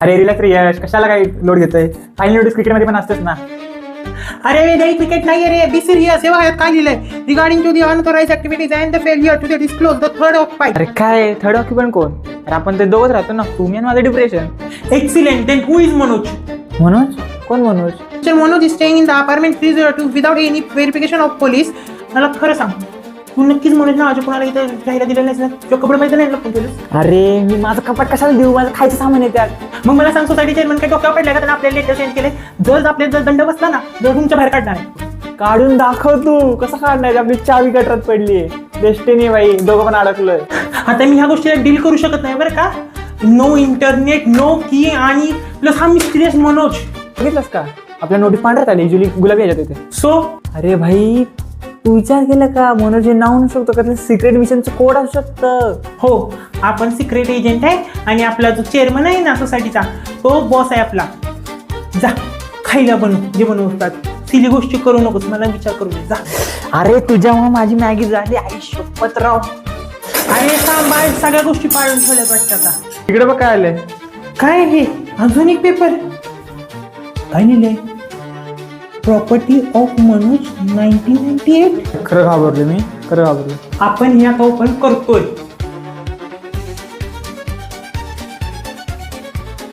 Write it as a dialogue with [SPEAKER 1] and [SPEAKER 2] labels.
[SPEAKER 1] अरे रिलॅक्स रे यश, कशाला काय लोड घेतोय? फायनल नोटीस क्रिकेटमध्ये पण असतेच ना.
[SPEAKER 2] अरे रे क्रिकेट नाही रे, बी सिरियस. हे बघा काय लिहिलंय, regarding to the unauthorised activities and the failure to disclose the third of fight.
[SPEAKER 1] अरे काय थर्ड ऑक्युपंट कोण? अरे आपण ते दोघंच राहतो ना, तुम्ही आणि माझं depression.
[SPEAKER 2] Excellent. Then who is Manoj?
[SPEAKER 1] Manoj? कोण Manoj?
[SPEAKER 2] Mr. Manoj is staying in the apartment 302 without any verification of police. मला खरं सांग, तू नक्कीच मनोज नावाच्या कोणाला इथं राहायला दिलेलं नाहीस ना? तुझ्या कपडे माहिती नाही फोन केलं?
[SPEAKER 1] अरे मी माझं कपाट कशाला देऊ? माझं खायचं सामान आहे त्यात.
[SPEAKER 2] मग मला सांग, सोसायटी चेअरमन काय डोक्यावर पडलाय का? त्यांना आपल्याला लेटर सेंड केले. जर आपल्याला दंड बसला ना, जर तुमच्या बाहेर काढणार आहे.
[SPEAKER 1] काढून दाखव तू कसं काढणार? आपली चावी गटरात पडलीये. डेस्टिनी बाई, दोघं पण अडकलोय.
[SPEAKER 2] आता मी ह्या गोष्टीला डील करू शकत नाही बरं का. नो इंटरनेट, नो की, आणि प्लस हा मिस्टिरियस मनोज.
[SPEAKER 1] बघितलंस का? आपल्या नोटीस पांढऱ्यात आली, युजली गुलाबी ह्याच्यात येते.
[SPEAKER 2] सो
[SPEAKER 1] अरे भाई, तू विचार केला का? मनोज हे नाव नसू शकतो का? सिक्रेट मिशनचं कोड असू शकतं.
[SPEAKER 2] हो, आपण सिक्रेट एजंट आहे आणि आपला जो चेअरमन आहे ना सोसायटीचा, तो बॉस आहे आपला. जा खायला बनव जे बनवतात. सिली गोष्टी करू नकोस, मला विचार करू दे. जा.
[SPEAKER 1] अरे तुझ्यामुळे माझी मॅगी झाली. आई शपथराव.
[SPEAKER 2] अरे सांभाळ, सगळ्या गोष्टी पाळून ठेवल्यात वाटतं आता.
[SPEAKER 1] इकडे बघ काय आलंय.
[SPEAKER 2] काय हे? अजून एक पेपर. काय लिहिलंय? Property of Manoj 1998.
[SPEAKER 1] खरं घाबरलो मी, खरं घाबरलो.
[SPEAKER 2] आपण हे आता ओपन करतोय.